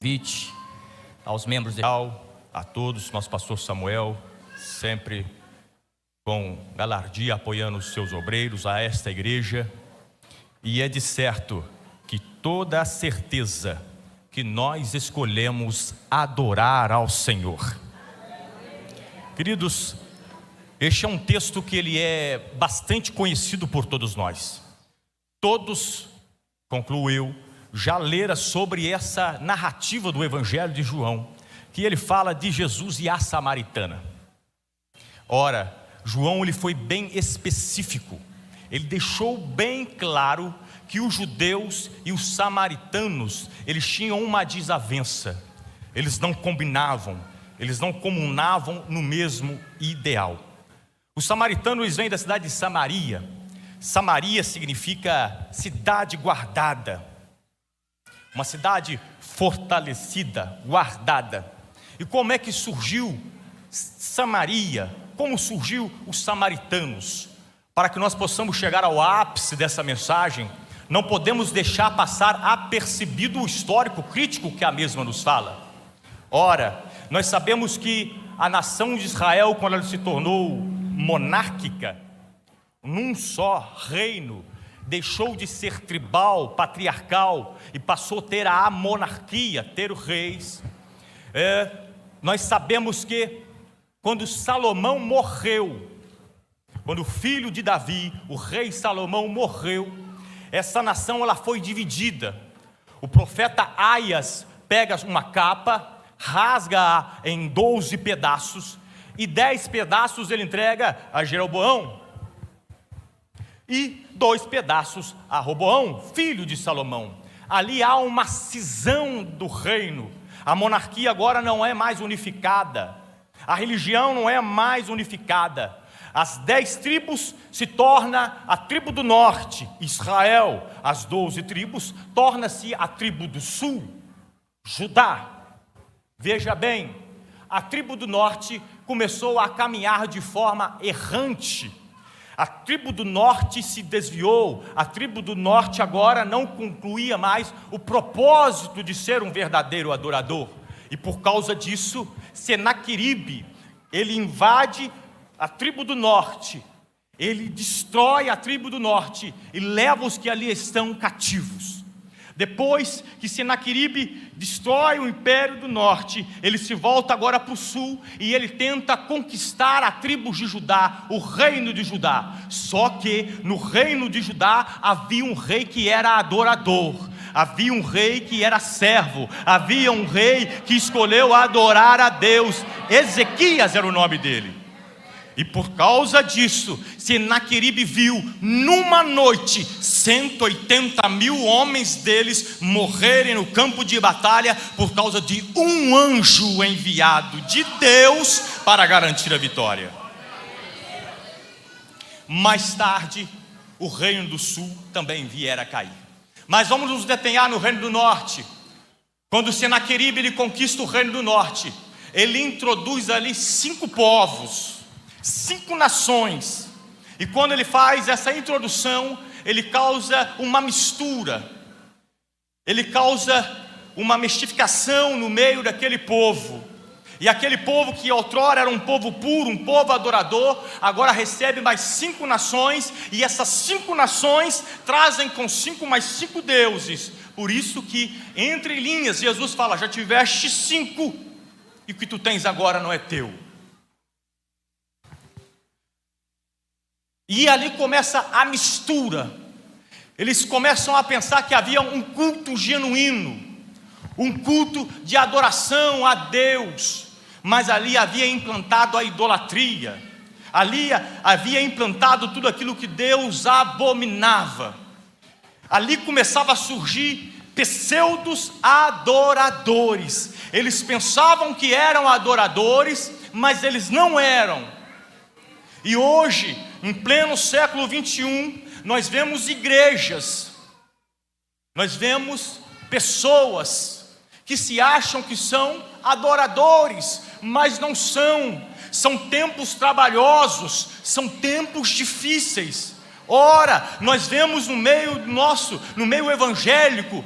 Convite aos membros a todos, nosso pastor Samuel, sempre com galardia apoiando os seus obreiros, a esta igreja. E é de certo que toda a certeza que nós escolhemos adorar ao Senhor. Queridos, este é um texto que ele é bastante conhecido por todos nós. Todos, concluo eu, já leram sobre essa narrativa do Evangelho de João, que ele fala de Jesus e a samaritana. Ora, João ele foi bem específico, ele deixou bem claro que os judeus e os samaritanos, eles tinham uma desavença, eles não combinavam, eles não comunavam no mesmo ideal. Os samaritanos vêm da cidade de Samaria. Samaria significa cidade guardada, uma cidade fortalecida, guardada. E como é que surgiu Samaria? Como surgiu os samaritanos? Para que nós possamos chegar ao ápice dessa mensagem, não podemos deixar passar apercebido o histórico crítico que a mesma nos fala. Ora, nós sabemos que a nação de Israel, quando ela se tornou monárquica, num só reino, deixou de ser tribal, patriarcal e passou a ter a monarquia, ter os reis. Nós sabemos que quando Salomão morreu, quando o filho de Davi, o rei Salomão morreu, essa nação ela foi dividida. O profeta Aias pega uma capa, rasga-a em 12 pedaços e 10 pedaços ele entrega a Jeroboão e 2 pedaços a Roboão, filho de Salomão. Ali há uma cisão do reino. A monarquia agora não é mais unificada, a religião não é mais unificada. As 10 tribos se torna a tribo do norte, Israel. As 12 tribos torna-se a tribo do sul, Judá. Veja bem, a tribo do norte começou a caminhar de forma errante. A tribo do norte se desviou, a tribo do norte agora não concluía mais o propósito de ser um verdadeiro adorador. E por causa disso, Senaqueribe, ele invade a tribo do norte, ele destrói a tribo do norte e leva os que ali estão cativos. Depois que Senaqueribe destrói o império do norte, ele se volta agora para o sul e ele tenta conquistar a tribo de Judá, o reino de Judá. Só que no reino de Judá havia um rei que era adorador, havia um rei que era servo, havia um rei que escolheu adorar a Deus. Ezequias era o nome dele. E por causa disso, Senaqueribe viu numa noite 180 mil homens deles morrerem no campo de batalha por causa de um anjo enviado de Deus para garantir a vitória. Mais tarde, o reino do sul também viera a cair. Mas vamos nos detenhar no reino do norte. Quando Senaqueribe ele conquista o reino do norte, ele introduz ali 5 povos, 5 nações, e quando ele faz essa introdução, ele causa uma mistura, ele causa uma mistificação no meio daquele povo, e aquele povo que outrora era um povo puro, um povo adorador, agora recebe mais 5 nações, e essas 5 nações trazem consigo mais 5 deuses. Por isso que, entre linhas, Jesus fala, já tiveste 5, e o que tu tens agora não é teu. E ali começa a mistura. Eles começam a pensar que havia um culto genuíno, um culto de adoração a Deus, mas ali havia implantado a idolatria, ali havia implantado tudo aquilo que Deus abominava. Ali começava a surgir pseudos adoradores. Eles pensavam que eram adoradores, mas eles não eram. E hoje, em pleno século 21, nós vemos igrejas, nós vemos pessoas que se acham que são adoradores, mas não são. São tempos trabalhosos, são tempos difíceis. Ora, nós vemos no meio evangélico,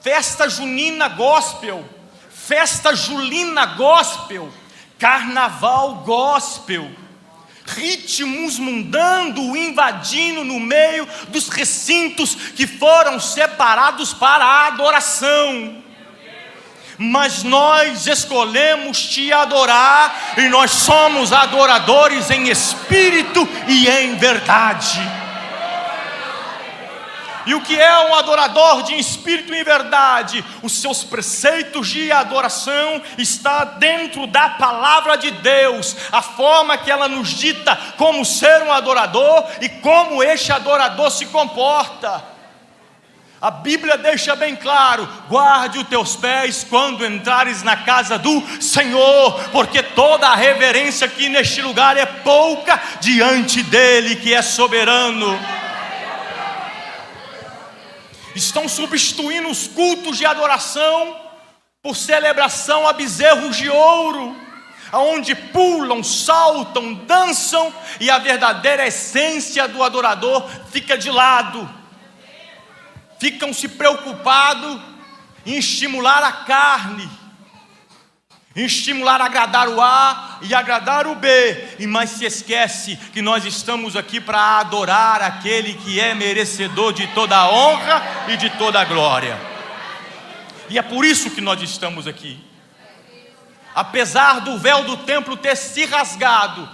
festa junina gospel, festa julina gospel, carnaval gospel, ritmos mundando, invadindo no meio dos recintos que foram separados para a adoração. Mas nós escolhemos te adorar, e nós somos adoradores em espírito e em verdade. E o que é um adorador de espírito e verdade? Os seus preceitos de adoração está dentro da palavra de Deus, a forma que ela nos dita como ser um adorador e como este adorador se comporta. A Bíblia deixa bem claro: guarde os teus pés quando entrares na casa do Senhor, porque toda a reverência aqui neste lugar é pouca diante dele que é soberano. Estão substituindo os cultos de adoração por celebração a bezerros de ouro, aonde pulam, saltam, dançam, e a verdadeira essência do adorador fica de lado. Ficam se preocupados em estimular a carne, em estimular a agradar o A e agradar o B, mas se esquece que nós estamos aqui para adorar aquele que é merecedor de toda a honra e de toda a glória. E é por isso que nós estamos aqui. Apesar do véu do templo ter se rasgado,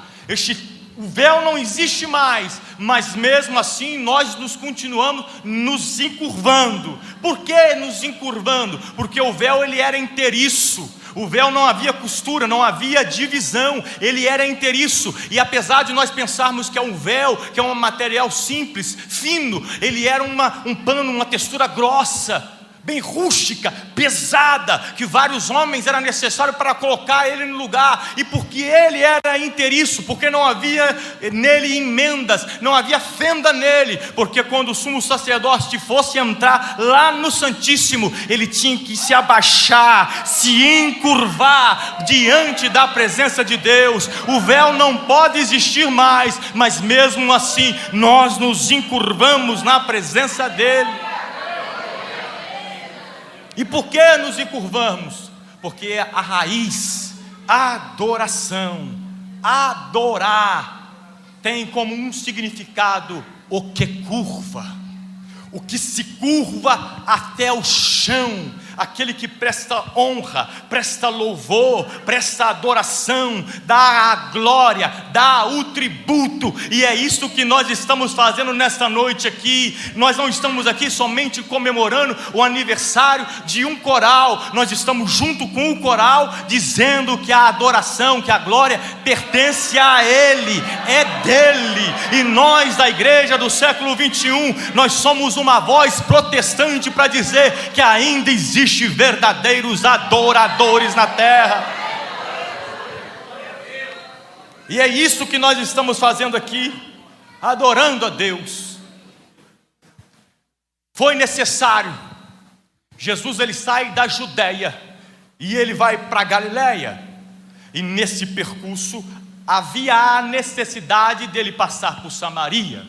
o véu não existe mais, mas mesmo assim nós continuamos nos encurvando. Por que nos encurvando? Porque o véu ele era inteiriço. O véu não havia costura, não havia divisão, ele era inteiriço. E apesar de nós pensarmos que é um véu, que é um material simples, fino, ele era um pano, uma textura grossa, bem rústica, pesada, que vários homens era necessário para colocar ele no lugar. E porque ele era inteiriço, porque não havia nele emendas, não havia fenda nele, porque quando o sumo sacerdote fosse entrar lá no Santíssimo, ele tinha que se abaixar, se encurvar diante da presença de Deus. O véu não pode existir mais, mas mesmo assim nós nos encurvamos na presença dele. E por que nos encurvamos? Porque a raiz, a adoração, adorar, tem como um significado o que curva, o que se curva até o chão, aquele que presta honra, presta louvor, presta adoração, dá a glória, dá o tributo. E é isso que nós estamos fazendo nesta noite aqui. Nós não estamos aqui somente comemorando o aniversário de um coral, nós estamos junto com o coral dizendo que a adoração, que a glória pertence a Ele, é dele. E nós da igreja do século 21, nós somos uma voz protestante para dizer que ainda existe verdadeiros adoradores na terra. E é isso que nós estamos fazendo aqui, adorando a Deus. Foi necessário. Jesus ele sai da Judeia e ele vai para a Galileia. E nesse percurso havia a necessidade dele passar por Samaria.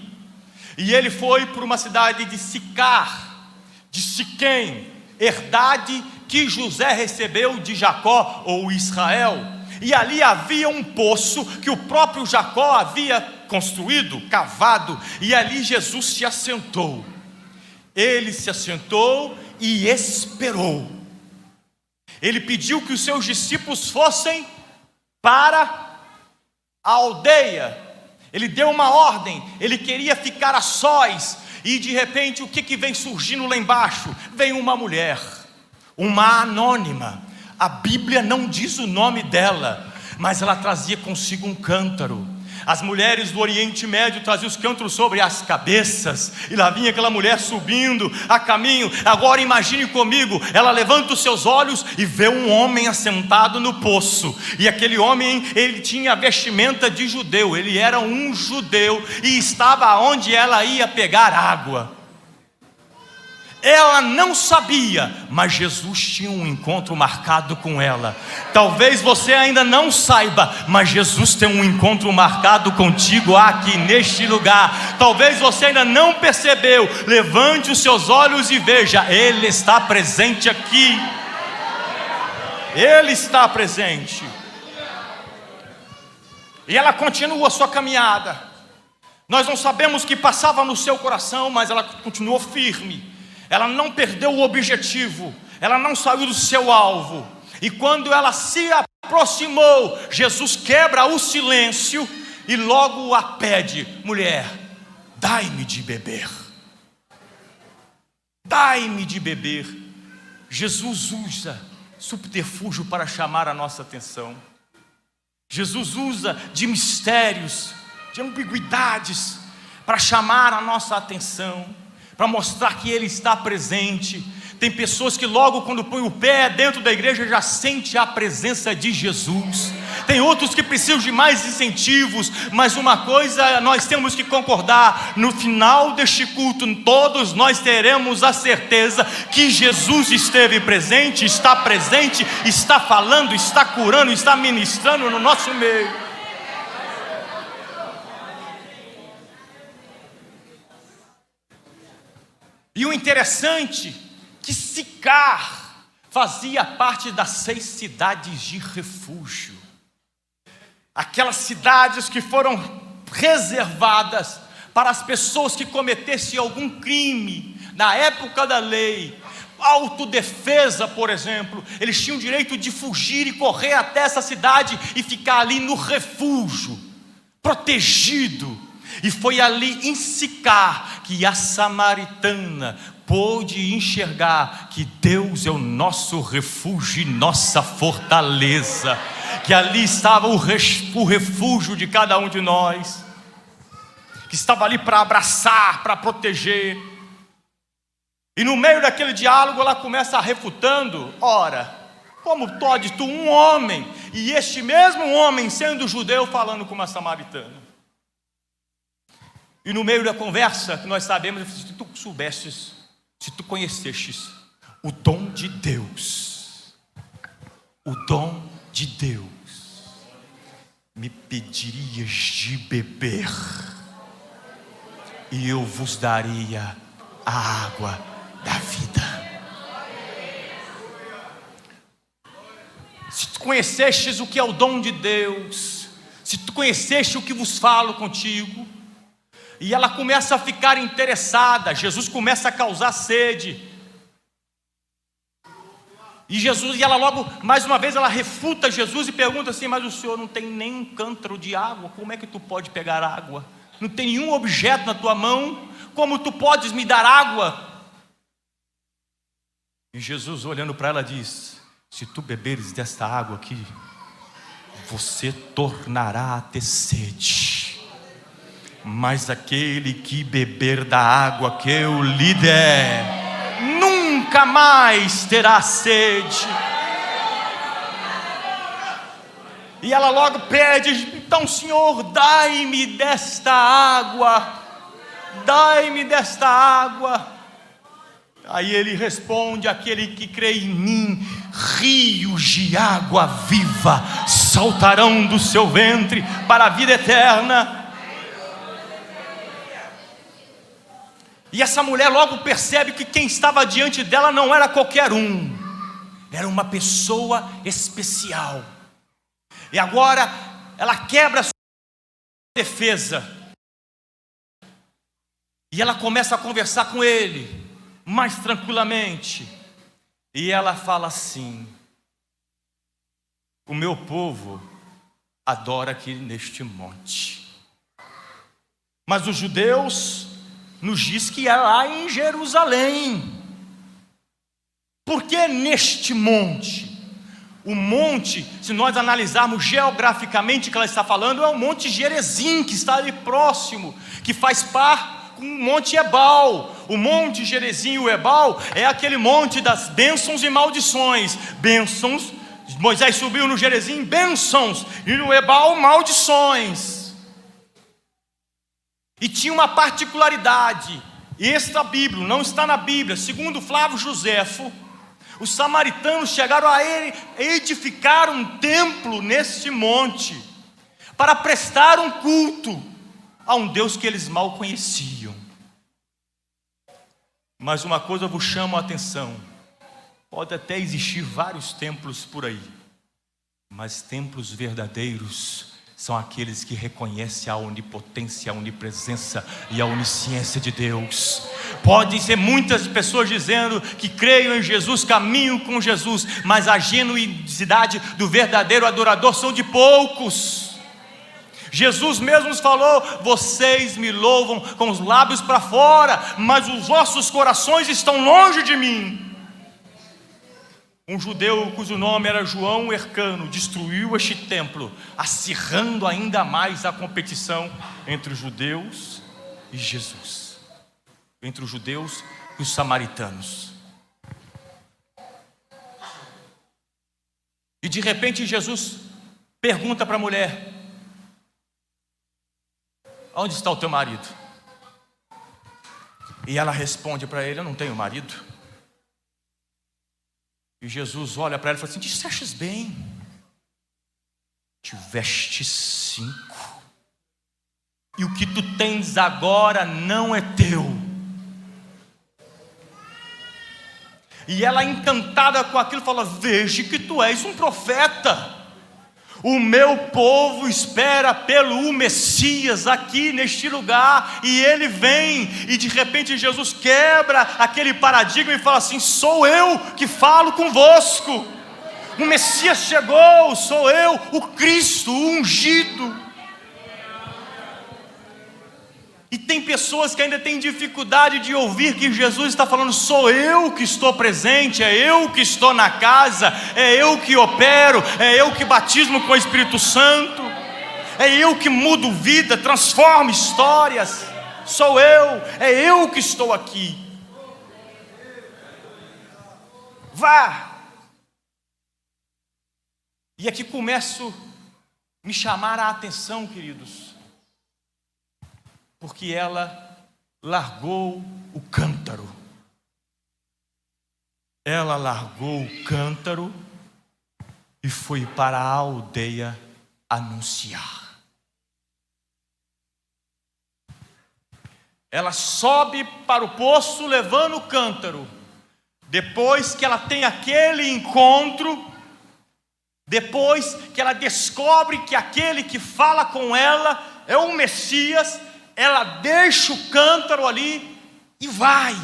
E ele foi para uma cidade de Sicar, de Siquém, herdade que José recebeu de Jacó ou Israel. E ali havia um poço que o próprio Jacó havia construído, cavado, e ali Jesus se assentou. Ele se assentou e esperou. Ele pediu que os seus discípulos fossem para a aldeia. Ele deu uma ordem, ele queria ficar a sós. E de repente o que vem surgindo lá embaixo? Vem uma mulher, uma anônima. A Bíblia não diz o nome dela, mas ela trazia consigo um cântaro. As mulheres do Oriente Médio traziam os cântaros sobre as cabeças, e lá vinha aquela mulher subindo a caminho. Agora imagine comigo, ela levanta os seus olhos e vê um homem assentado no poço. E aquele homem, ele tinha a vestimenta de judeu, ele era um judeu, e estava onde ela ia pegar água. Ela não sabia, mas Jesus tinha um encontro marcado com ela. Talvez você ainda não saiba, mas Jesus tem um encontro marcado contigo aqui neste lugar. Talvez você ainda não percebeu. Levante os seus olhos e veja, Ele está presente aqui. Ele está presente. E ela continua a sua caminhada. Nós não sabemos o que passava no seu coração, mas ela continuou firme. Ela não perdeu o objetivo, ela não saiu do seu alvo. E quando ela se aproximou, Jesus quebra o silêncio e logo a pede: mulher, dai-me de beber. Dai-me de beber. Jesus usa subterfúgio para chamar a nossa atenção. Jesus usa de mistérios, de ambiguidades para chamar a nossa atenção, para mostrar que Ele está presente. Tem pessoas que logo quando põe o pé dentro da igreja já sente a presença de Jesus. Tem outros que precisam de mais incentivos, mas uma coisa nós temos que concordar: no final deste culto todos nós teremos a certeza que Jesus esteve presente, está falando, está curando, está ministrando no nosso meio. E o interessante que Sicar fazia parte das 6 cidades de refúgio. Aquelas cidades que foram reservadas para as pessoas que cometessem algum crime. Na época da lei, autodefesa, por exemplo, eles tinham o direito de fugir e correr até essa cidade e ficar ali no refúgio, protegido. E foi ali em Sicar que a samaritana pôde enxergar que Deus é o nosso refúgio e nossa fortaleza, que ali estava o refúgio de cada um de nós, que estava ali para abraçar, para proteger. E no meio daquele diálogo ela começa refutando: ora, como pode tu, um homem, e este mesmo homem sendo judeu, falando com uma samaritana? E no meio da conversa, que nós sabemos, se tu soubesses, se tu conhecestes o dom de Deus, me pedirias de beber, e eu vos daria a água da vida. Se tu conhecestes o que é o dom de Deus, se tu conheceste o que vos falo contigo. E ela começa a ficar interessada. Jesus começa a causar sede. E ela logo, mais uma vez, ela refuta Jesus e pergunta assim: mas o Senhor não tem nem um cântaro de água? Como é que tu pode pegar água? Não tem nenhum objeto na tua mão? Como tu podes me dar água? E Jesus, olhando para ela, diz: se tu beberes desta água aqui, você tornará a ter sede. Mas aquele que beber da água que eu lhe der, nunca mais terá sede. E ela logo pede: então, Senhor, dai-me desta água. Dai-me desta água. Aí ele responde: aquele que crê em mim, rios de água viva saltarão do seu ventre para a vida eterna. E essa mulher logo percebe que quem estava diante dela não era qualquer um, era uma pessoa especial. E agora ela quebra a sua defesa, e ela começa a conversar com ele mais tranquilamente. E ela fala assim: o meu povo adora aqui neste monte, mas os judeus nos diz que é lá em Jerusalém. Por que neste monte? O monte, se nós analisarmos geograficamente o que ela está falando, é o Monte Gerizim, que está ali próximo, que faz parte com o Monte Ebal. O Monte Gerizim e o Ebal é aquele monte das bênçãos e maldições. Bênçãos, Moisés subiu no Gerizim, bênçãos, e no Ebal, maldições. E tinha uma particularidade: extra-bíblico, não está na Bíblia. Segundo Flávio Joséfo, os samaritanos chegaram a edificar um templo neste monte para prestar um culto a um Deus que eles mal conheciam. Mas uma coisa vos chama a atenção: pode até existir vários templos por aí, mas templos verdadeiros são aqueles que reconhecem a onipotência, a onipresença e a onisciência de Deus. Pode ser muitas pessoas dizendo que creem em Jesus, caminham com Jesus, mas a genuinidade do verdadeiro adorador são de poucos. Jesus mesmo nos falou: vocês me louvam com os lábios para fora, mas os vossos corações estão longe de mim. Um judeu cujo nome era João Hercano destruiu este templo, acirrando ainda mais a competição entre os judeus e Jesus, entre os judeus e os samaritanos. E de repente Jesus pergunta para a mulher: onde está o teu marido? E ela responde para ele: eu não tenho marido. E Jesus olha para ela e fala assim: dissestes bem, tiveste 5, e o que tu tens agora não é teu. E ela, encantada com aquilo, fala: veja que tu és um profeta. O meu povo espera pelo Messias aqui neste lugar, e ele vem. E de repente Jesus quebra aquele paradigma e fala assim: sou eu que falo convosco. O Messias chegou, sou eu, o Cristo, o ungido. E tem pessoas que ainda têm dificuldade de ouvir que Jesus está falando: sou eu que estou presente, é eu que estou na casa, é eu que opero, é eu que batismo com o Espírito Santo, é eu que mudo vida, transformo histórias. Sou eu, é eu que estou aqui. Vá. E aqui começo a me chamar a atenção, queridos, porque ela largou o cântaro. Ela largou o cântaro e foi para a aldeia anunciar. Ela sobe para o poço levando o cântaro. Depois que ela tem aquele encontro, depois que ela descobre que aquele que fala com ela é o Messias, ela deixa o cântaro ali e vai.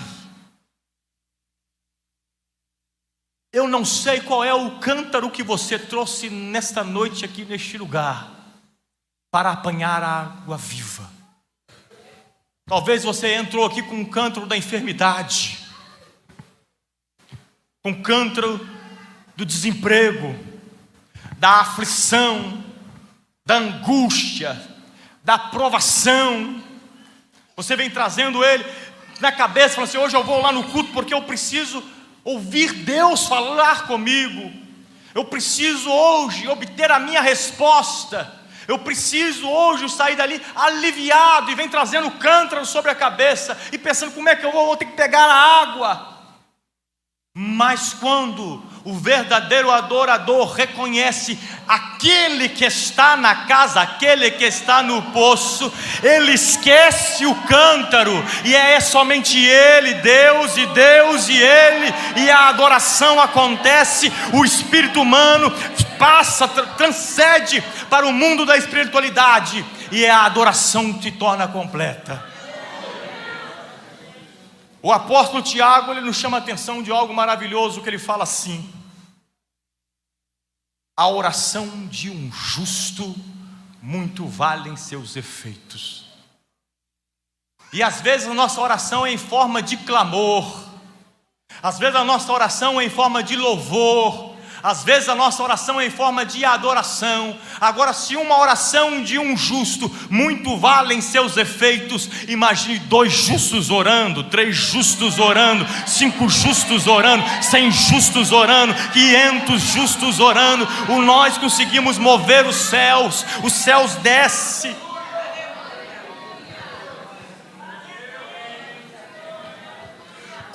Eu não sei qual é o cântaro que você trouxe nesta noite aqui neste lugar para apanhar a água viva. Talvez você entrou aqui com um cântaro da enfermidade, com um cântaro do desemprego, da aflição, da angústia, da provação. Você vem trazendo ele na cabeça, falando assim: hoje eu vou lá no culto porque eu preciso ouvir Deus falar comigo. Eu preciso hoje obter a minha resposta. Eu preciso hoje sair dali aliviado, e vem trazendo o cântaro sobre a cabeça e pensando: como é que eu vou ter que pegar a água? Mas quando o verdadeiro adorador reconhece aquele que está na casa, aquele que está no poço, ele esquece o cântaro, e é somente ele, Deus e ele, e a adoração acontece. O espírito humano passa, transcende para o mundo da espiritualidade, e a adoração se torna completa. O apóstolo Tiago, ele nos chama a atenção de algo maravilhoso, que ele fala assim: a oração de um justo muito vale em seus efeitos. E às vezes a nossa oração é em forma de clamor, às vezes a nossa oração é em forma de louvor, às vezes a nossa oração é em forma de adoração. Agora, se uma oração de um justo muito vale em seus efeitos, imagine 2 justos orando, 3 justos orando, 5 justos orando, 100 justos orando, 500 justos orando. Nós conseguimos mover os céus descem.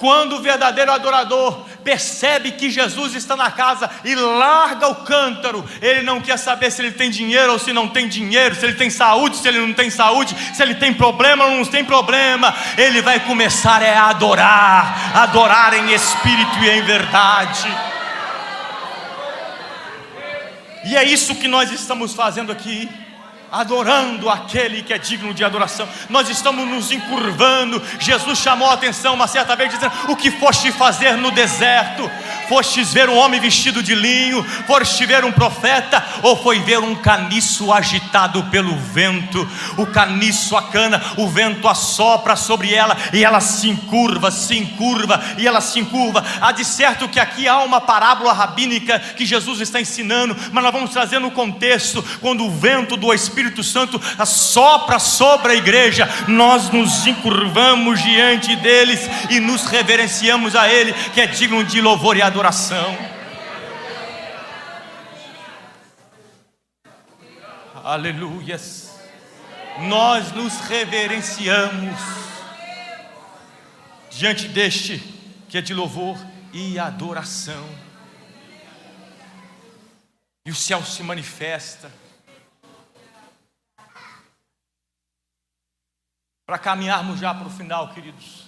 Quando o verdadeiro adorador percebe que Jesus está na casa e larga o cântaro, ele não quer saber se ele tem dinheiro ou se não tem dinheiro, se ele tem saúde, se ele não tem saúde, se ele tem problema ou não tem problema. Ele vai começar a adorar em espírito e em verdade. E é isso que nós estamos fazendo aqui, adorando aquele que é digno de adoração. Nós estamos nos encurvando. Jesus chamou a atenção uma certa vez, dizendo: o que foste fazer no deserto? Fostes ver um homem vestido de linho? Foste ver um profeta? Ou foi ver um caniço agitado pelo vento? O caniço, a cana, o vento assopra sobre ela, e ela se encurva, e ela se encurva. Há de certo que aqui há uma parábola rabínica que Jesus está ensinando, mas nós vamos trazer no contexto. Quando o vento do Espírito Santo assopra sobre a igreja, nós nos encurvamos diante deles e nos reverenciamos a Ele, que é digno de louvor e adoração. Aleluias. Nós nos reverenciamos diante deste que é de louvor e adoração. E o céu se manifesta. Para caminharmos já para o final, queridos.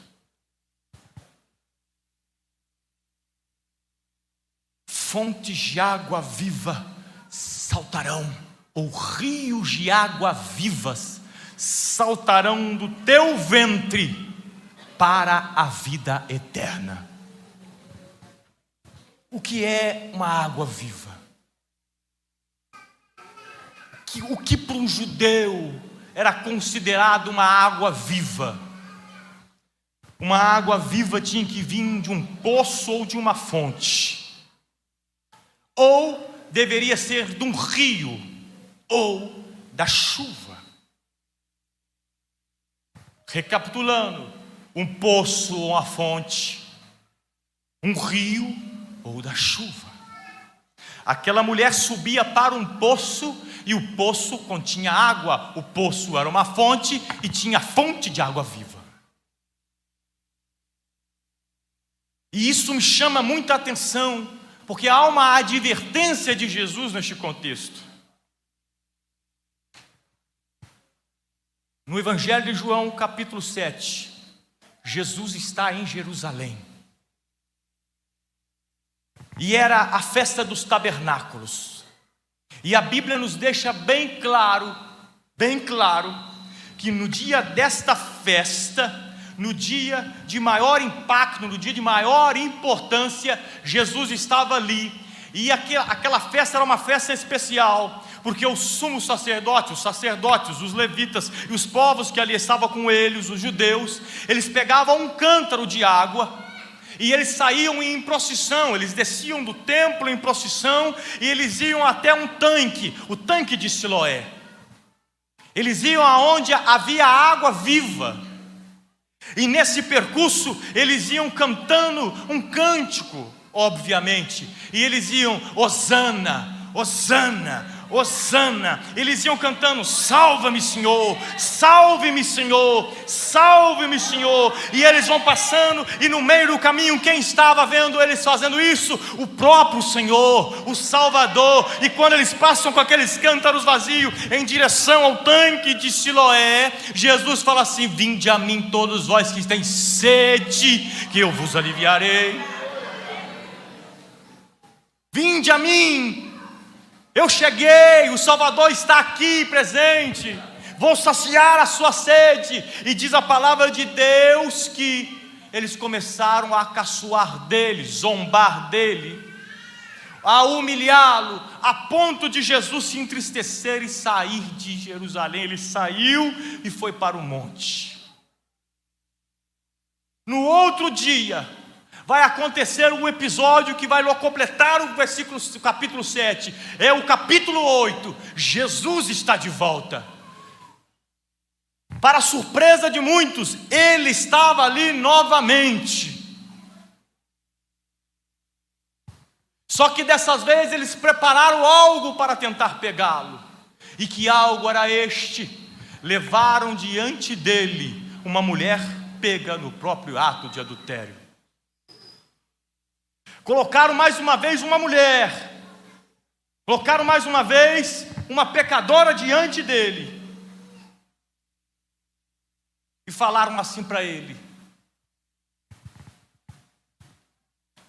Fontes de água viva saltarão, ou rios de água vivas saltarão do teu ventre para a vida eterna. O que é uma água viva? O que para um judeu era considerado uma água viva? Uma água viva tinha que vir de um poço ou de uma fonte, ou deveria ser de um rio, ou da chuva. Recapitulando: um poço ou uma fonte, um rio ou da chuva. Aquela mulher subia para um poço, e o poço continha água. O poço era uma fonte e tinha fonte de água viva. E isso me chama muita atenção, porque há uma advertência de Jesus neste contexto. No Evangelho de João, capítulo 7, Jesus está em Jerusalém. E era a festa dos tabernáculos. E a Bíblia nos deixa bem claro, que no dia desta festa, no dia de maior impacto, no dia de maior importância, Jesus estava ali. E aquela festa era uma festa especial, porque o sumo sacerdote, os sacerdotes, os levitas e os povos que ali estavam com eles, os judeus, eles pegavam um cântaro de água e eles saíam em procissão. Eles desciam do templo em procissão e eles iam até um tanque, o tanque de Siloé. Eles iam aonde havia água viva. E nesse percurso eles iam cantando um cântico, obviamente, e eles iam: Hosana, Hosana, Hosana. Eles iam cantando: salva-me, Senhor, salve-me, Senhor, salve-me, Senhor. E eles vão passando, e no meio do caminho, quem estava vendo eles fazendo isso? O próprio Senhor, o Salvador. E quando eles passam com aqueles cântaros vazios em direção ao tanque de Siloé, Jesus fala assim: vinde a mim todos vós que têm sede, que eu vos aliviarei. Vinde a mim, eu cheguei, o Salvador está aqui presente, vou saciar a sua sede. E diz a palavra de Deus que eles começaram a caçoar dele, zombar dele, a humilhá-lo, a ponto de Jesus se entristecer e sair de Jerusalém. Ele saiu e foi para o monte. No outro dia vai acontecer um episódio que vai completar o capítulo 7. É o capítulo 8. Jesus está de volta. Para a surpresa de muitos, ele estava ali novamente. Só que dessas vezes eles prepararam algo para tentar pegá-lo. E que algo era este? Levaram diante dele uma mulher pega no próprio ato de adultério. Colocaram mais uma vez uma mulher, colocaram mais uma vez uma pecadora diante dele, e falaram assim para ele: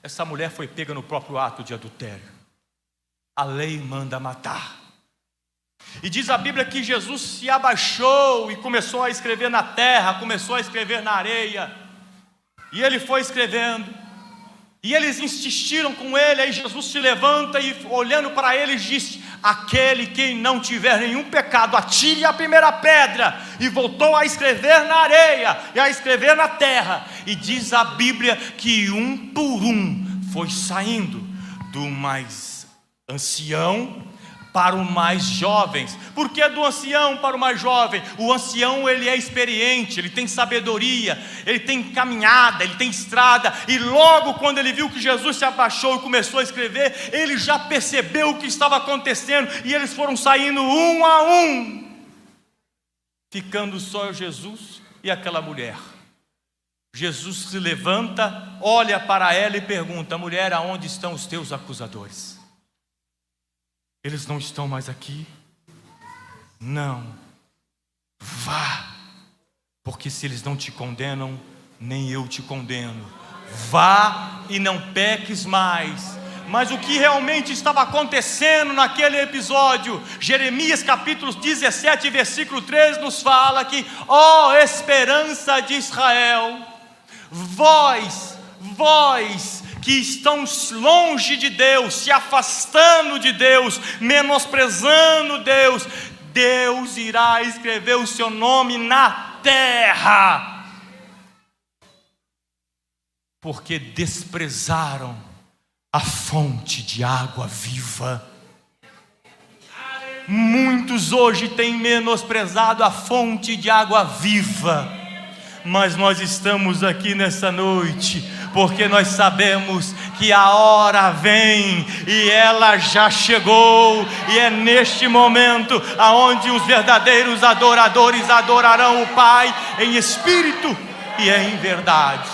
essa mulher foi pega no próprio ato de adultério, a lei manda matar. E diz a Bíblia que Jesus se abaixou e começou a escrever na terra, começou a escrever na areia, e ele foi escrevendo, e eles insistiram com ele. Aí Jesus se levanta e, olhando para eles, diz: aquele que não tiver nenhum pecado, atire a primeira pedra. E voltou a escrever na areia e a escrever na terra. E diz a Bíblia que um por um foi saindo, do mais ancião para o mais jovens. Por que do ancião para o mais jovem? O ancião, ele é experiente, ele tem sabedoria, ele tem caminhada, ele tem estrada. E logo quando ele viu que Jesus se abaixou e começou a escrever, ele já percebeu o que estava acontecendo, e eles foram saindo um a um, ficando só Jesus e aquela mulher. Jesus se levanta, olha para ela e pergunta: mulher, aonde estão os teus acusadores? Eles não estão mais aqui? Não. Vá, porque se eles não te condenam, nem eu te condeno. Vá e não peques mais. Mas o que realmente estava acontecendo naquele episódio? Jeremias capítulo 17, versículo 3 nos fala que: ó esperança de Israel, vós que estão longe de Deus, se afastando de Deus, menosprezando Deus, Deus irá escrever o seu nome na terra, porque desprezaram a fonte de água viva. Muitos hoje têm menosprezado a fonte de água viva, mas nós estamos aqui nessa noite porque nós sabemos que a hora vem, e ela já chegou, e é neste momento aonde os verdadeiros adoradores adorarão o Pai em espírito e em verdade.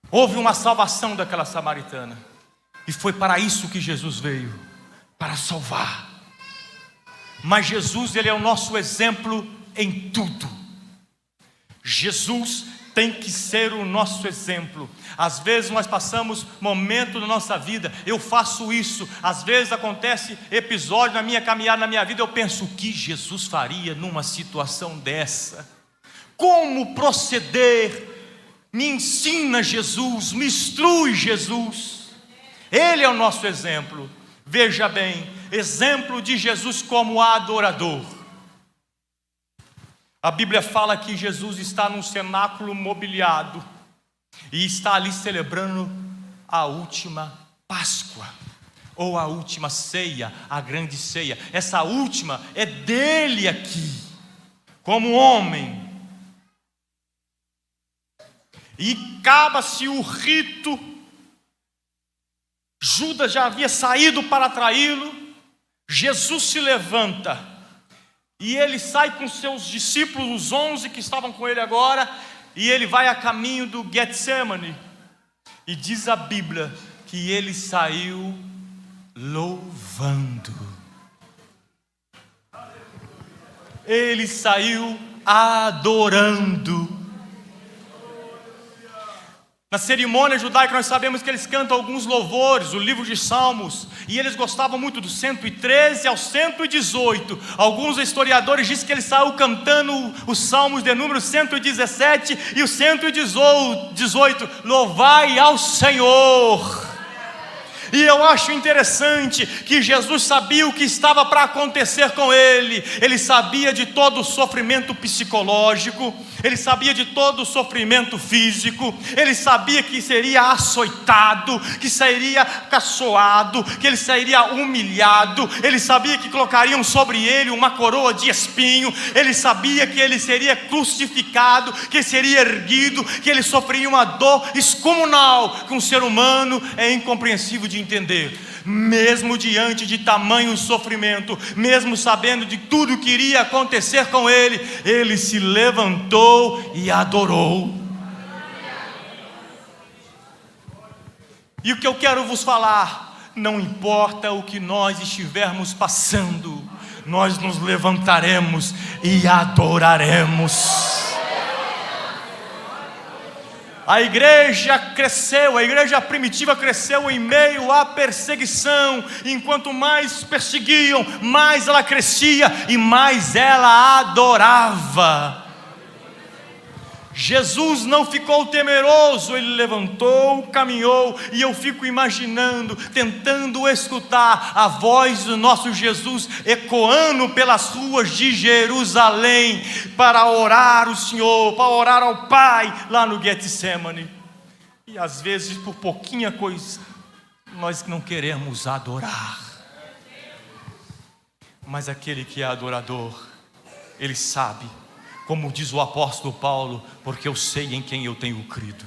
Houve uma salvação daquela samaritana, e foi para isso que Jesus veio, para salvar. Mas Jesus, ele é o nosso exemplo em tudo. Jesus tem que ser o nosso exemplo. Às vezes nós passamos momentos da nossa vida, eu faço isso, às vezes acontece episódio na minha caminhada, na minha vida, eu penso: o que Jesus faria numa situação dessa? Como proceder? Me ensina Jesus, me instrui Jesus. Ele é o nosso exemplo. Veja bem, exemplo de Jesus como adorador. A Bíblia fala que Jesus está num cenáculo mobiliado e está ali celebrando a última Páscoa, ou a última ceia, a grande ceia. Essa última é dele aqui, como homem. E acaba-se o rito. Judas já havia saído para traí-lo. Jesus se levanta e ele sai com seus discípulos, os 11 que estavam com ele agora, e ele vai a caminho do Getsemane. E diz a Bíblia que ele saiu louvando. Ele saiu adorando. Na cerimônia judaica nós sabemos que eles cantam alguns louvores, o livro de Salmos, e eles gostavam muito do 113 ao 118. Alguns historiadores dizem que ele saiu cantando os Salmos de número 117 e o 118, louvai ao Senhor. E eu acho interessante que Jesus sabia o que estava para acontecer com ele. Ele sabia de todo o sofrimento psicológico, ele sabia de todo o sofrimento físico, ele sabia que seria açoitado, que seria caçoado, que ele seria humilhado, ele sabia que colocariam sobre ele uma coroa de espinho, ele sabia que ele seria crucificado, que seria erguido, que ele sofreria uma dor excomunal que um ser humano é incompreensível de entender. mesmo diante de tamanho sofrimento, mesmo sabendo de tudo que iria acontecer com ele, ele se levantou e adorou. E o que eu quero vos falar, não importa o que nós estivermos passando, nós nos levantaremos e adoraremos. A igreja cresceu, a igreja primitiva cresceu em meio à perseguição. Enquanto mais perseguiam, mais ela crescia e mais ela adorava. Jesus não ficou temeroso, ele levantou, caminhou, e eu fico imaginando, tentando escutar a voz do nosso Jesus ecoando pelas ruas de Jerusalém, para orar o Senhor, para orar ao Pai, lá no Getsemane. E às vezes, por pouquinha coisa, nós não queremos adorar. Mas aquele que é adorador, ele sabe, como diz o apóstolo Paulo, porque eu sei em quem eu tenho crido.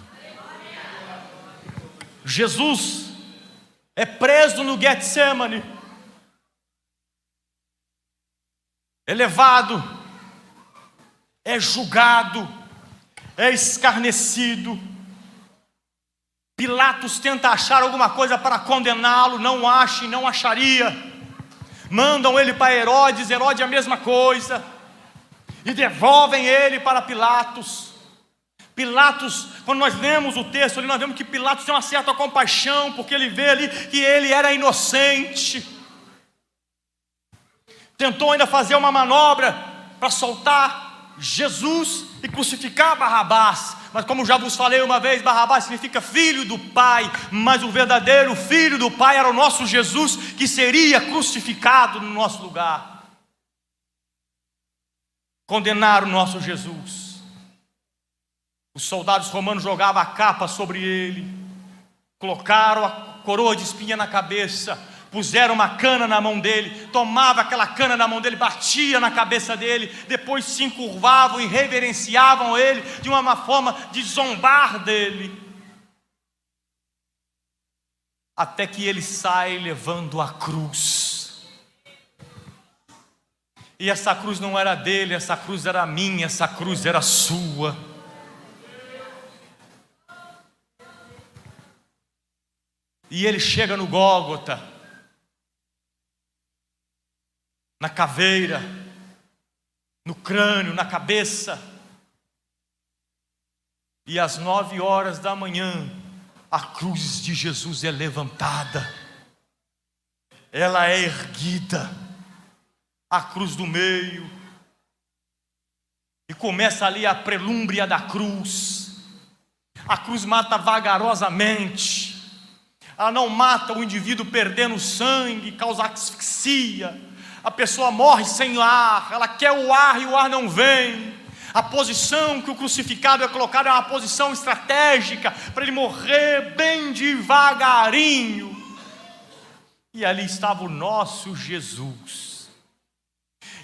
Jesus é preso no Getsemane, é levado, é julgado, é escarnecido. Pilatos tenta achar alguma coisa para condená-lo, não acha e não acharia. Mandam ele para Herodes, Herodes a mesma coisa, e devolvem ele para Pilatos. Pilatos, quando nós lemos o texto ali, nós vemos que Pilatos tem uma certa compaixão, porque ele vê ali que ele era inocente. Tentou ainda fazer uma manobra para soltar Jesus e crucificar Barrabás. Mas como já vos falei uma vez, Barrabás significa filho do Pai, mas o verdadeiro filho do Pai era o nosso Jesus, que seria crucificado no nosso lugar. Condenaram o nosso Jesus. Os soldados romanos jogavam a capa sobre ele, colocaram a coroa de espinha na cabeça, puseram uma cana na mão dele, tomava aquela cana na mão dele, batia na cabeça dele, depois se encurvavam e reverenciavam ele de uma forma de zombar dele, até que ele sai levando a cruz. E essa cruz não era dele, essa cruz era minha, essa cruz era sua. E ele chega no Gólgota, na caveira, no crânio, na cabeça. E às 9 horas da manhã, a cruz de Jesus é levantada, ela é erguida, a cruz do meio, e começa ali a prelúmbria da cruz. A cruz mata vagarosamente, ela não mata o indivíduo perdendo sangue, causa asfixia. A pessoa morre sem ar, ela quer o ar e o ar não vem. A posição que o crucificado é colocado é uma posição estratégica, para ele morrer bem devagarinho. E ali estava o nosso Jesus.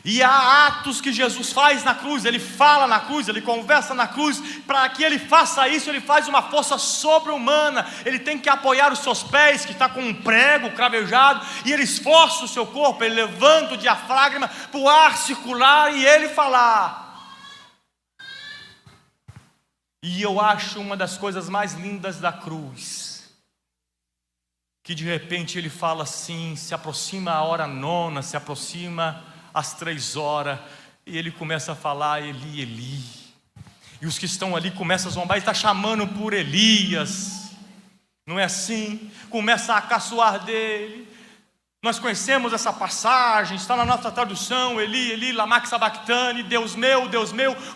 E há atos que Jesus faz na cruz, ele fala na cruz, ele conversa na cruz. Para que ele faça isso, ele faz uma força sobre-humana. Ele tem que apoiar os seus pés, que está com um prego cravejado, e ele esforça o seu corpo, ele levanta o diafragma para o ar circular e ele falar. E eu acho uma das coisas mais lindas da cruz, que de repente ele fala assim, se aproxima a hora nona, se aproxima às 3 horas, e ele começa a falar, Eli, Eli. E os que estão ali começam a zombar, ele está chamando por Elias, não é assim? Começa a caçoar dele. Nós conhecemos essa passagem, está na nossa tradução, Eli, Eli, lama sabachthani, Deus meu,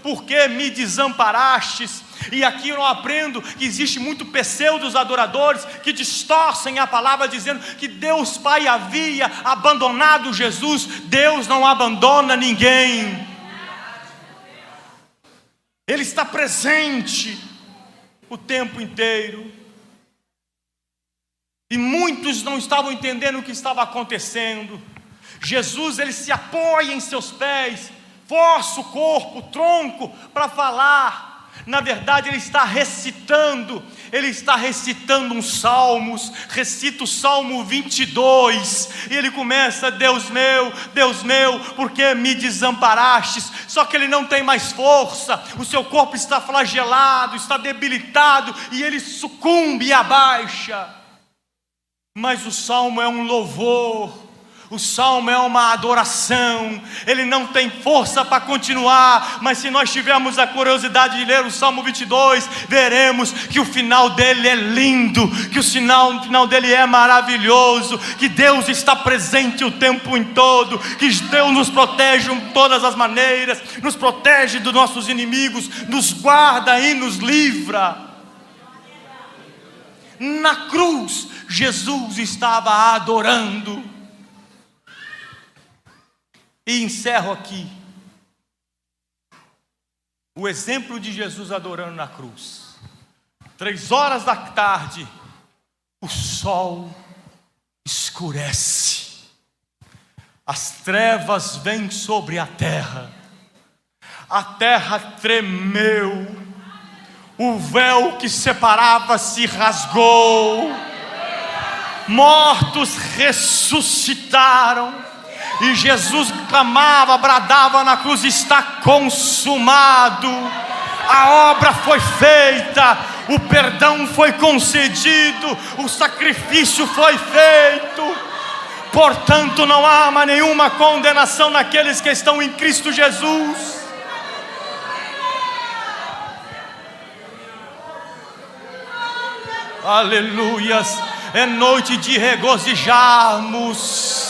por que me desamparastes? E aqui eu aprendo que existe muito pseudos adoradores que distorcem a palavra, dizendo que Deus Pai havia abandonado Jesus. Deus não abandona ninguém, Ele está presente o tempo inteiro. E muitos não estavam entendendo o que estava acontecendo. Jesus, ele se apoia em seus pés, força o corpo, o tronco, para falar. Na verdade, ele está recitando, ele está recitando uns salmos, recita o Salmo 22, e ele começa: Deus meu, por que me desamparastes? Só que ele não tem mais força, o seu corpo está flagelado, está debilitado, e ele sucumbe e abaixa. Mas o salmo é um louvor, o salmo é uma adoração. Ele não tem força para continuar, mas se nós tivermos a curiosidade de ler o Salmo 22, veremos que o final dele é lindo, que o final dele é maravilhoso, que Deus está presente o tempo em todo, que Deus nos protege de todas as maneiras, nos protege dos nossos inimigos, nos guarda e nos livra. Na cruz, Jesus estava adorando. E encerro aqui o exemplo de Jesus adorando na cruz. 3 da tarde, o sol escurece, as trevas vêm sobre a terra tremeu, o véu que separava se rasgou, mortos ressuscitaram, e Jesus clamava, bradava na cruz: está consumado. A obra foi feita, o perdão foi concedido, o sacrifício foi feito. Portanto, não há mais nenhuma condenação naqueles que estão em Cristo Jesus. Aleluias, é noite de regozijarmos.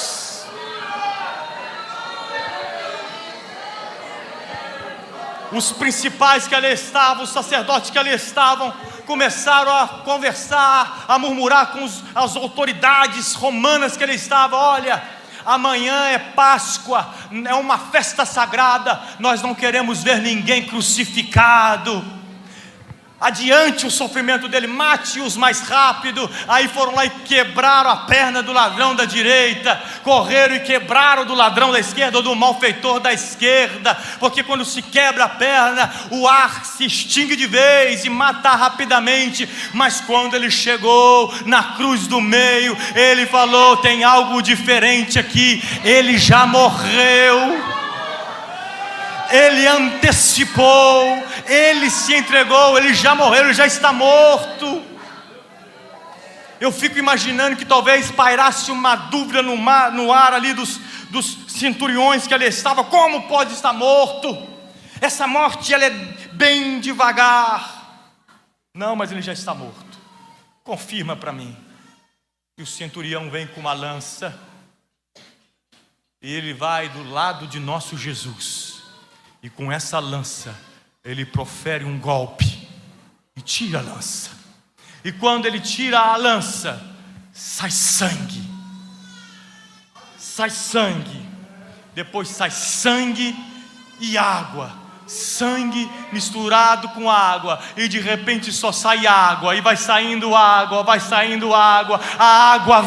Os principais que ali estavam, os sacerdotes que ali estavam, começaram a conversar, a murmurar com as autoridades romanas que ali estavam: olha, amanhã é Páscoa, é uma festa sagrada, nós não queremos ver ninguém crucificado. Adiante o sofrimento dele, mate-os mais rápido. Aí foram lá e quebraram a perna do ladrão da direita, correram e quebraram do ladrão da esquerda, ou do malfeitor da esquerda, porque quando se quebra a perna, o ar se extingue de vez e mata rapidamente. Mas quando ele chegou na cruz do meio, ele falou: tem algo diferente aqui, ele já morreu. Ele antecipou, ele se entregou, ele já morreu, ele já está morto. Eu fico imaginando que talvez pairasse uma dúvida no ar ali dos centuriões que ali estavam: como pode estar morto? Essa morte ela é bem devagar. Não, mas ele já está morto. Confirma para mim. E o centurião vem com uma lança, e ele vai do lado de nosso Jesus, e com essa lança ele profere um golpe e tira a lança. E quando ele tira a lança, sai sangue. Sai sangue. Depois sai sangue e água. Sangue misturado com água. E de repente só sai água. E vai saindo água, vai saindo água. A água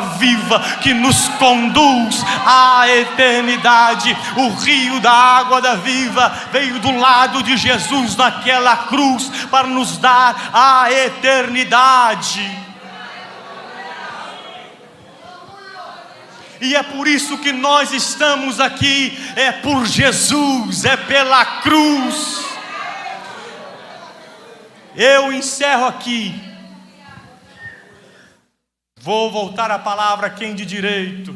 viva que nos conduz à eternidade. O rio da água da viva veio do lado de Jesus naquela cruz para nos dar a eternidade. E é por isso que nós estamos aqui, é por Jesus, é pela cruz. Eu encerro aqui. Vou voltar a palavra a quem de direito.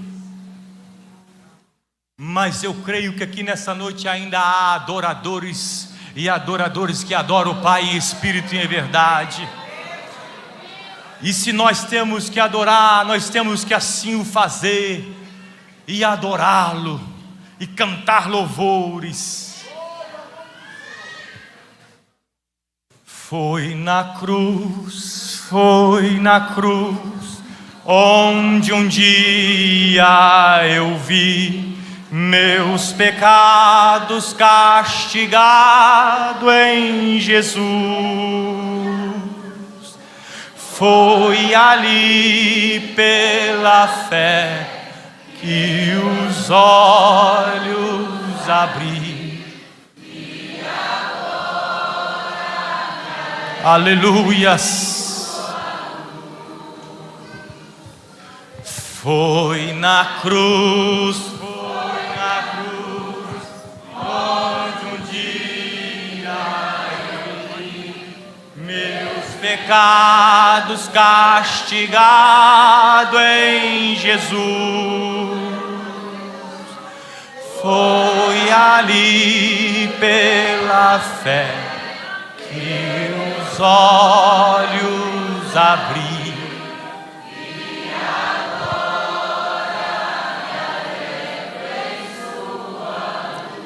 Mas eu creio que aqui nessa noite ainda há adoradores e adoradores que adoram o Pai em espírito e em verdade. E se nós temos que adorar, nós temos que assim o fazer, e adorá-lo, e cantar louvores. Foi na cruz, onde um dia eu vi meus pecados castigado em Jesus. Foi ali pela fé que os olhos abri. Aleluias. Foi na cruz, onde um dia eu vi meus pecados castigado em Jesus. Foi ali pela fé que os olhos abri.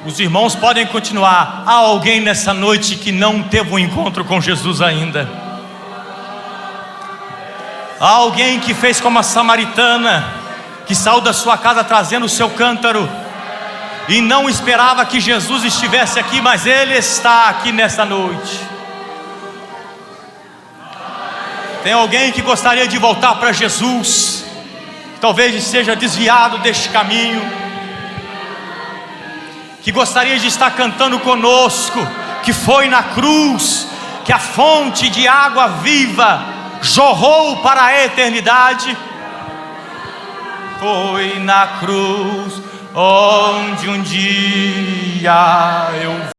Os irmãos podem continuar. Há alguém nessa noite que não teve um encontro com Jesus ainda. Há alguém que fez como a samaritana, que saiu da sua casa trazendo o seu cântaro e não esperava que Jesus estivesse aqui, mas Ele está aqui nessa noite. Tem alguém que gostaria de voltar para Jesus, talvez seja desviado deste caminho, que gostaria de estar cantando conosco, que foi na cruz que a fonte de água viva jorrou para a eternidade. Foi na cruz onde um dia eu